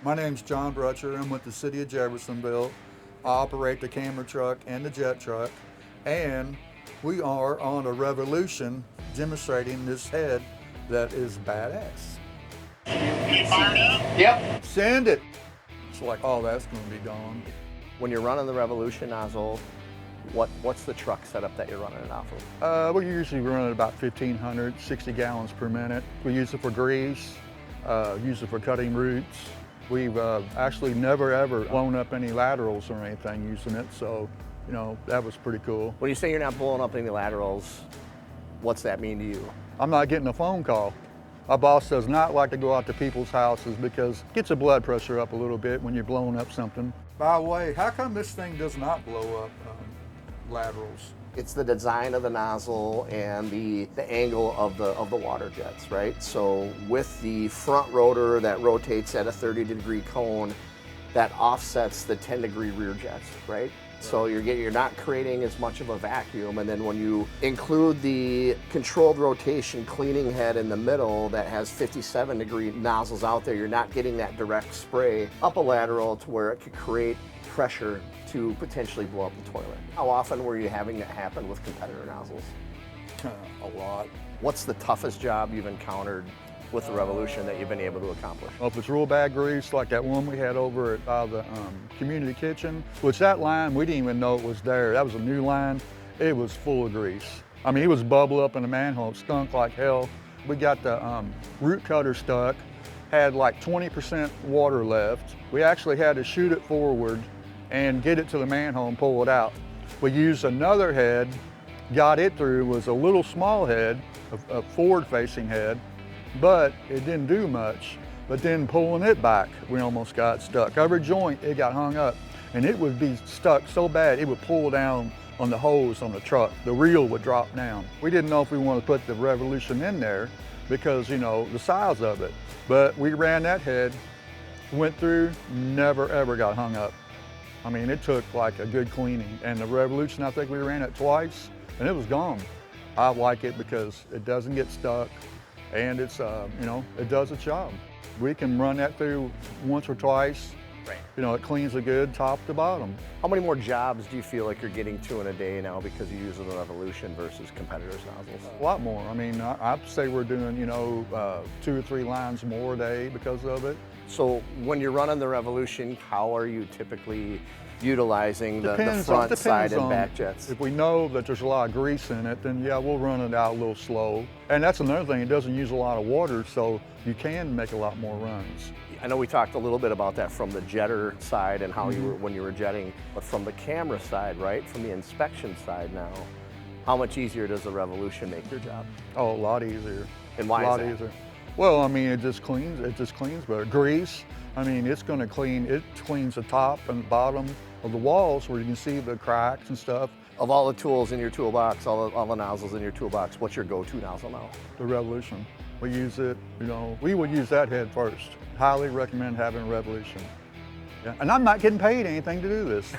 My name's John Brutcher. I'm with the city of Jeffersonville. I operate the camera truck and the jet truck, and we are on a Revolution demonstrating this head that is badass. You fired up? Yep. Send it. It's like, oh, that's going to be gone. When you're running the Revolution nozzle, what's the truck setup that you're running it off of? We usually run at about 1,500, 60 gallons per minute. We use it for grease, use it for cutting roots. We've actually never ever blown up any laterals or anything using it, so you know, that was pretty cool. When you say you're not blowing up any laterals, what's that mean to you? I'm not getting a phone call. My boss does not like to go out to people's houses because it gets the blood pressure up a little bit when you're blowing up something. By the way, how come this thing does not blow up laterals? It's the design of the nozzle and the angle of the water jets, right? So with the front rotor that rotates at a 30-degree cone, that offsets the 10-degree rear jets, right? So you're not creating as much of a vacuum, and then when you include the controlled rotation cleaning head in the middle that has 57-degree nozzles out there, you're not getting that direct spray up a lateral to where it could create pressure to potentially blow up the toilet. How often were you having that happen with competitor nozzles? A lot. What's the toughest job you've encountered with the Revolution that you've been able to accomplish? Well, if it's real bad grease, like that one we had over at the community kitchen, which that line, we didn't even know it was there. That was a new line. It was full of grease. I mean, it was bubble up in the manhole, it stunk like hell. We got the root cutter stuck, had like 20% water left. We actually had to shoot it forward and get it to the manhole and pull it out. We used another head, got it through, was a little small head, a forward-facing head, but it didn't do much. But then pulling it back, we almost got stuck. Every joint, it got hung up, and it would be stuck so bad, it would pull down on the hose on the truck. The reel would drop down. We didn't know if we wanted to put the Revolution in there because, you know, the size of it. But we ran that head, went through, never ever got hung up. I mean, it took like a good cleaning. And the Revolution, I think we ran it twice, and it was gone. I like it because it doesn't get stuck, and it's, you know, it does its job. We can run that through once or twice. Right. You know, it cleans it good top to bottom. How many more jobs do you feel like you're getting to in a day now because you're using the Revolution versus competitors' nozzles? A lot more. I mean, I'd say we're doing, you know, 2 or 3 lines more a day because of it. So when you're running the Revolution, how are you typically utilizing the front, side, and back jets? If we know that there's a lot of grease in it, then yeah, we'll run it out a little slow. And that's another thing, it doesn't use a lot of water, so you can make a lot more runs. I know we talked a little bit about that from the jetter side and how you were, when you were jetting, but from the camera side, right? From the inspection side now, how much easier does the Revolution make your job? Oh, a lot easier. And why is that? A lot easier. Well, I mean, it just cleans better. Grease, I mean, it cleans the top and bottom of the walls where you can see the cracks and stuff. Of all the tools in your toolbox, all the nozzles in your toolbox, what's your go-to nozzle now? The Revolution. We use it, you know, we would use that head first. Highly recommend having a Revolution. Yeah. And I'm not getting paid anything to do this.